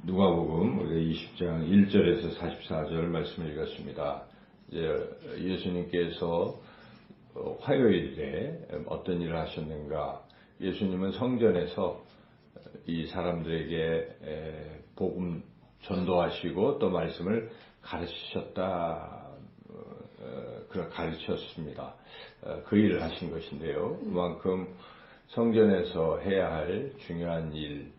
누가복음 우리 20장 1절에서 44절 말씀을 읽었습니다. 이제 예수님께서 화요일에 어떤 일을 하셨는가? 예수님은 성전에서 이 사람들에게 복음 전도하시고 또 말씀을 가르쳤습니다. 그 일을 하신 것인데요. 그만큼 성전에서 해야 할 중요한 일이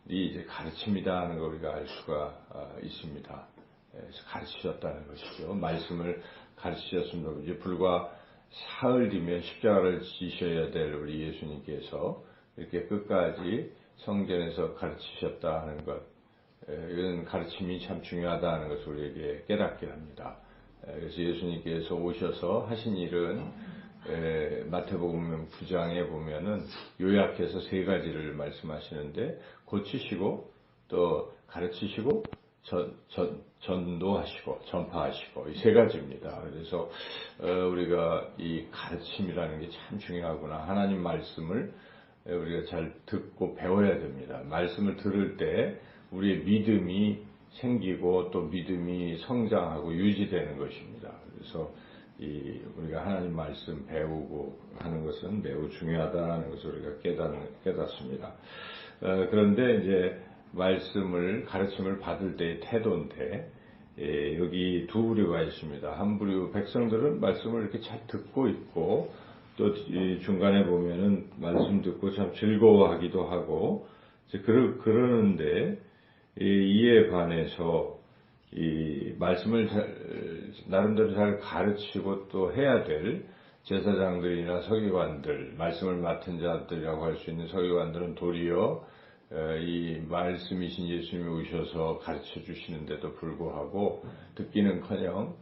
이제 가르침이다 하는 걸 우리가 알 수가 있습니다. 그래서 가르치셨다는 것이죠. 말씀을 가르치셨습니다. 이제 불과 사흘 뒤면 십자가를 지셔야 될 우리 예수님께서 이렇게 끝까지 성전에서 가르치셨다 하는 것, 이런 가르침이 참 중요하다는 것을 우리에게 깨닫게 합니다. 그래서 예수님께서 오셔서 하신 일은 마태복음 9장에 보면은 요약해서 세 가지를 말씀하시는데, 고치시고 또 가르치시고 전도하시고 전파하시고, 이 세 가지입니다. 그래서 우리가 이 가르침이라는 게 참 중요하구나. 하나님 말씀을 우리가 잘 듣고 배워야 됩니다. 말씀을 들을 때 우리의 믿음이 생기고 또 믿음이 성장하고 유지되는 것입니다. 그래서 우리가 하나님 말씀 배우고 하는 것은 매우 중요하다는 것을 우리가 깨닫습니다. 그런데 이제 가르침을 받을 때의 태도인데, 여기 두 부류가 있습니다. 한 부류 백성들은 말씀을 이렇게 잘 듣고 있고, 또 중간에 보면은 말씀 듣고 참 즐거워하기도 하고, 그러는데, 이에 반해서 이 말씀을 나름대로 잘 가르치고 또 해야 될 제사장들이나 서기관들, 말씀을 맡은 자들이라고 할 수 있는 서기관들은 도리어 이 말씀이신 예수님이 오셔서 가르쳐 주시는데도 불구하고 듣기는커녕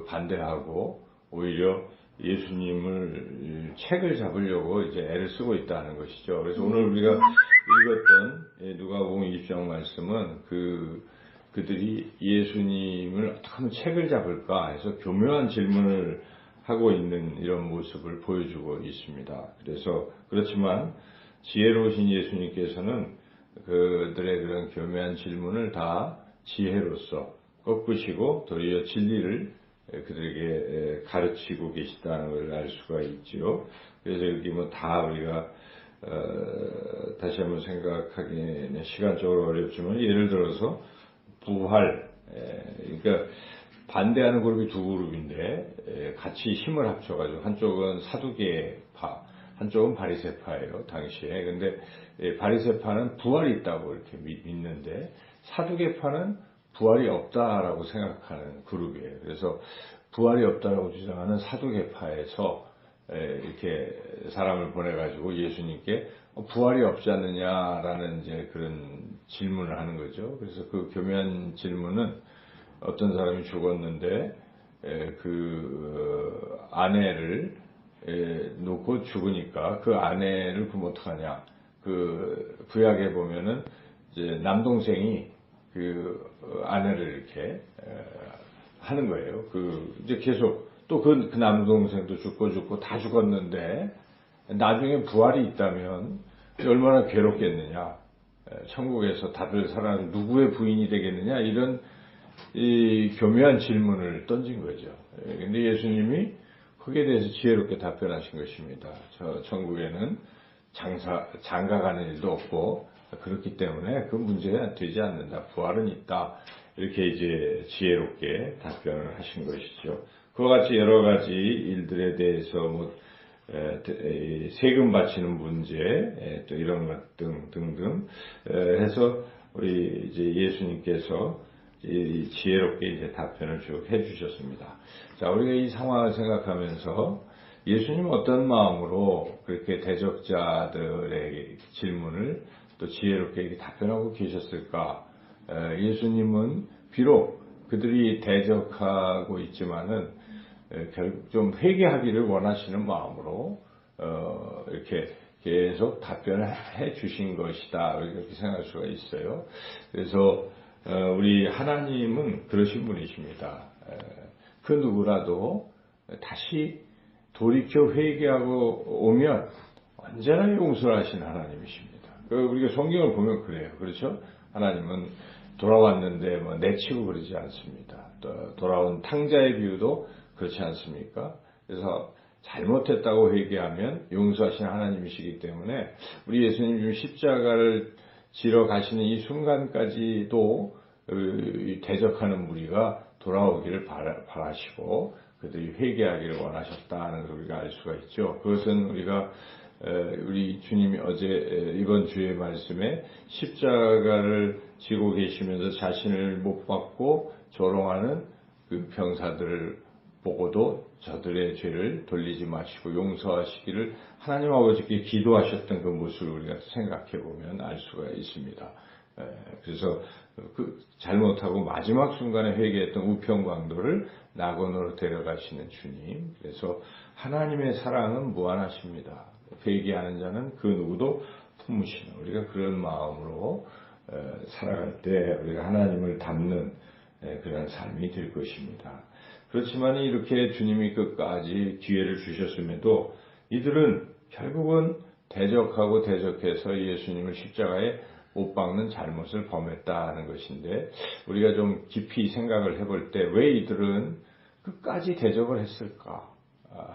반대하고 오히려 예수님을 책을 잡으려고 이제 애를 쓰고 있다는 것이죠. 그래서 오늘 우리가 읽었던 누가복음 20장 말씀은 그들이 예수님을 어떻게 하면 책을 잡을까 해서 교묘한 질문을 하고 있는 이런 모습을 보여주고 있습니다. 그렇지만 지혜로우신 예수님께서는 그들의 그런 교묘한 질문을 다 지혜로서 꺾으시고 도리어 진리를 그들에게 가르치고 계시다는 걸 알 수가 있지요. 그래서 여기 다 우리가 다시 한번 생각하기는 시간적으로 어렵지만, 예를 들어서 부활, 그러니까 반대하는 그룹이 두 그룹인데 같이 힘을 합쳐가지고 한쪽은 사두개파, 한쪽은 바리새파예요, 당시에. 근데 바리새파는 부활이 있다고 이렇게 믿는데, 사두개파는 부활이 없다라고 생각하는 그룹이에요. 그래서 부활이 없다라고 주장하는 사두개파에서 이렇게 사람을 보내가지고 예수님께 부활이 없지 않느냐라는 이제 그런 질문을 하는 거죠. 그래서 그 교묘한 질문은, 어떤 사람이 죽었는데 그 아내를 놓고 죽으니까 그 아내를 그럼 어떡하냐. 구약에 보면은 이제 남동생이 그 아내를 이렇게 하는 거예요. 이제 계속 또 그 남동생도 죽고 다 죽었는데 나중에 부활이 있다면 얼마나 괴롭겠느냐. 천국에서 다들 살아나서 누구의 부인이 되겠느냐, 이런 이 교묘한 질문을 던진 거죠. 근데 예수님이 거기에 대해서 지혜롭게 답변하신 것입니다. 천국에는 장가가는 일도 없고 그렇기 때문에 그 문제가 되지 않는다. 부활은 있다. 이렇게 이제 지혜롭게 답변을 하신 것이죠. 그와 같이 여러 가지 일들에 대해서 세금 바치는 문제, 또 이런 것 등등 해서 우리 이제 예수님께서 지혜롭게 이제 답변을 쭉 해주셨습니다. 자, 우리가 이 상황을 생각하면서 예수님은 어떤 마음으로 그렇게 대적자들의 질문을 또 지혜롭게 이렇게 답변하고 계셨을까? 예수님은 비록 그들이 대적하고 있지만은 결국 좀 회개하기를 원하시는 마음으로 이렇게 계속 답변을 해 주신 것이다, 이렇게 생각할 수가 있어요. 그래서 우리 하나님은 그러신 분이십니다. 그 누구라도 다시 돌이켜 회개하고 오면 언제나 용서를 하신 하나님이십니다. 우리가 성경을 보면 그래요. 그렇죠? 하나님은 돌아왔는데 뭐 내치고 그러지 않습니다. 또 돌아온 탕자의 비유도 그렇지 않습니까? 그래서 잘못했다고 회개하면 용서하시는 하나님이시기 때문에 우리 예수님 지금 십자가를 지러 가시는 이 순간까지도 대적하는 무리가 돌아오기를 바라시고 그들이 회개하기를 원하셨다는 것을 우리가 알 수가 있죠. 그것은 우리가 우리 주님이 어제 이번 주의 말씀에 십자가를 지고 계시면서 자신을 못 받고 조롱하는 그 병사들을 보고도 저들의 죄를 돌리지 마시고 용서하시기를 하나님 아버지께 기도하셨던 그 모습을 우리가 생각해 보면 알 수가 있습니다. 그래서 그 잘못하고 마지막 순간에 회개했던 우평광도를 낙원으로 데려가시는 주님. 그래서 하나님의 사랑은 무한하십니다. 회개하는 자는 그 누구도 품으시는, 우리가 그런 마음으로 살아갈 때 우리가 하나님을 닮는 그런 삶이 될 것입니다. 그렇지만 이렇게 주님이 끝까지 기회를 주셨음에도 이들은 결국은 대적하고 대적해서 예수님을 십자가에 못 박는 잘못을 범했다는 것인데, 우리가 좀 깊이 생각을 해볼 때 왜 이들은 끝까지 대적을 했을까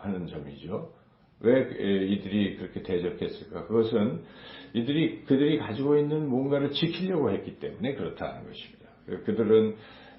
하는 점이죠. 왜 이들이 그렇게 대적했을까? 그것은 그들이 가지고 있는 뭔가를 지키려고 했기 때문에 그렇다는 것입니다. 그들은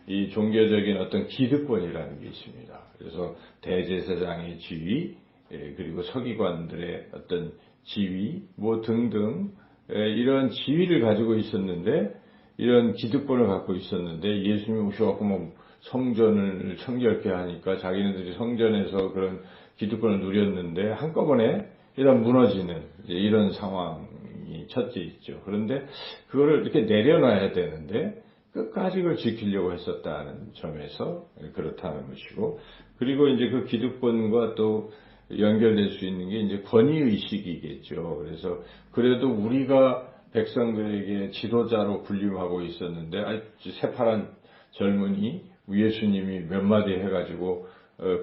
이 종교적인 어떤 기득권이라는 게 있습니다. 그래서 대제사장의 지위, 그리고 서기관들의 어떤 지위, 뭐 등등 이런 지위를 가지고 있었는데, 이런 기득권을 갖고 있었는데, 예수님이 오셔갖고 뭐 성전을 청결케 하니까 자기네들이 성전에서 그런 기득권을 누렸는데 한꺼번에 일단 무너지는 이런 상황이 첫째 있죠. 그런데 그거를 이렇게 내려놔야 되는데 끝까지 그걸 지키려고 했었다는 점에서 그렇다는 것이고, 그리고 이제 그 기득권과 또 연결될 수 있는 게 이제 권위의식이겠죠. 그래서 그래도 우리가 백성들에게 지도자로 군림하고 있었는데, 새파란 젊은이 예수님이 몇 마디 해가지고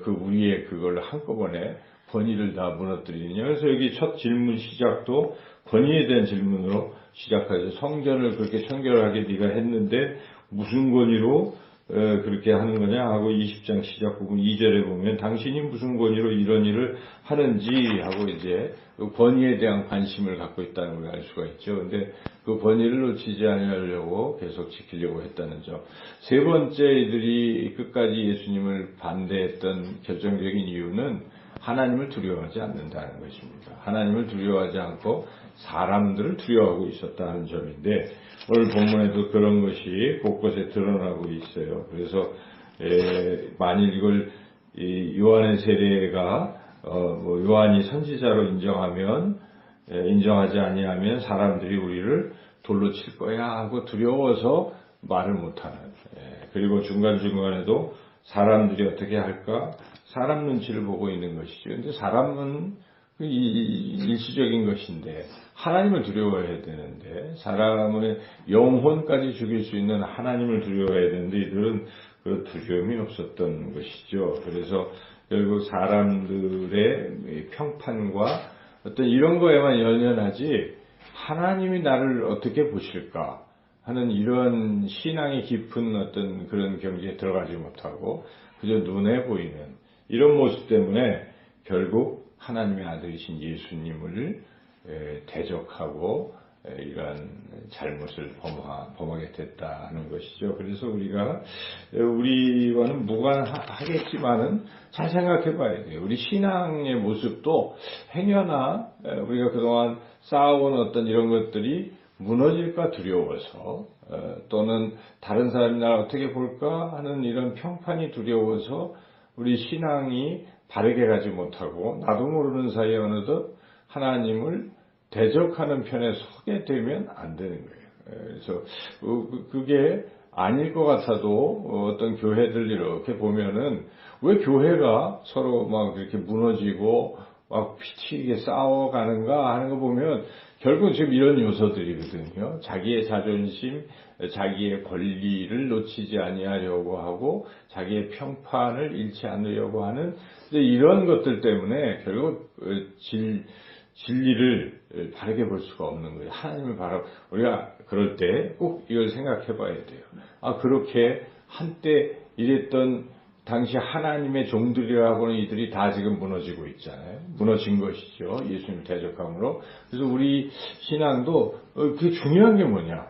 그 우리의 그걸 한꺼번에 권위를 다 무너뜨리느냐. 그래서 여기 첫 질문 시작도 권위에 대한 질문으로 시작하죠. 성전을 그렇게 청결하게 네가 했는데 무슨 권위로 그렇게 하는 거냐 하고 20장 시작 부분 2절에 보면 당신이 무슨 권위로 이런 일을 하는지 하고 이제 그 권위에 대한 관심을 갖고 있다는 걸 알 수가 있죠. 근데 그 권위를 놓치지 않으려고 계속 지키려고 했다는 점. 세 번째, 이들이 끝까지 예수님을 반대했던 결정적인 이유는 하나님을 두려워하지 않는다는 것입니다. 하나님을 두려워하지 않고 사람들을 두려워하고 있었다는 점인데, 오늘 본문에도 그런 것이 곳곳에 드러나고 있어요. 그래서 만일 이걸 요한의 세례가 요한이 선지자로 인정하지 아니하면 사람들이 우리를 돌로 칠 거야 하고 두려워서 말을 못하는, 그리고 중간중간에도 사람들이 어떻게 할까? 사람 눈치를 보고 있는 것이죠. 그런데 사람은 일시적인 것인데 하나님을 두려워해야 되는데, 사람의 영혼까지 죽일 수 있는 하나님을 두려워해야 되는데 이들은 그 두려움이 없었던 것이죠. 그래서 결국 사람들의 평판과 어떤 이런 거에만 연연하지 하나님이 나를 어떻게 보실까 하는 이런 신앙이 깊은 어떤 그런 경지에 들어가지 못하고 그저 눈에 보이는 이런 모습 때문에 결국 하나님의 아들이신 예수님을 대적하고 이러한 잘못을 범하게 됐다는 것이죠. 그래서 우리와는 무관하겠지만은 잘 생각해 봐야 돼요. 우리 신앙의 모습도 행여나 우리가 그동안 쌓아온 어떤 이런 것들이 무너질까 두려워서, 또는 다른 사람이 나를 어떻게 볼까 하는 이런 평판이 두려워서 우리 신앙이 바르게 가지 못하고 나도 모르는 사이에 어느덧 하나님을 대적하는 편에 서게 되면 안 되는 거예요. 그래서 그게 아닐 것 같아도 어떤 교회들 이렇게 보면은 왜 교회가 서로 막 이렇게 무너지고 막 피치게 싸워가는가 하는 거 보면 결국 지금 이런 요소들이거든요. 자기의 자존심, 자기의 권리를 놓치지 아니하려고 하고 자기의 평판을 잃지 않으려고 하는 이런 것들 때문에 결국 진리를 바르게 볼 수가 없는 거예요. 하나님을 우리가 그럴 때 꼭 이걸 생각해 봐야 돼요. 그렇게 한때 이랬던 당시 하나님의 종들이라고는 이들이 다 지금 무너지고 있잖아요. 무너진 것이죠. 예수님 대적함으로. 그래서 우리 신앙도 그게 중요한 게 뭐냐.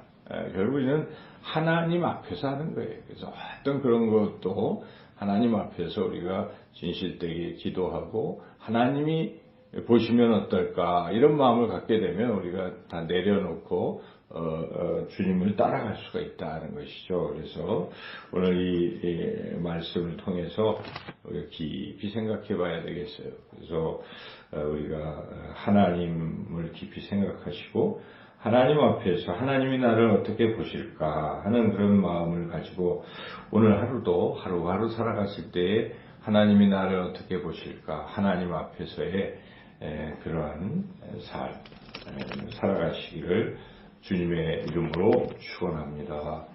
결국 우리는 하나님 앞에서 하는 거예요. 그래서 어떤 그런 것도 하나님 앞에서 우리가 진실되게 기도하고 하나님이 보시면 어떨까 이런 마음을 갖게 되면 우리가 다 내려놓고 주님을 따라갈 수가 있다는 것이죠. 그래서 오늘 이 말씀을 통해서 우리가 깊이 생각해 봐야 되겠어요. 그래서 우리가 하나님을 깊이 생각하시고 하나님 앞에서 하나님이 나를 어떻게 보실까 하는 그런 마음을 가지고 오늘 하루도 하루하루 살아갔을 때에 하나님이 나를 어떻게 보실까 하나님 앞에서의 그러한 삶 살아가시기를 주님의 이름으로 축원합니다.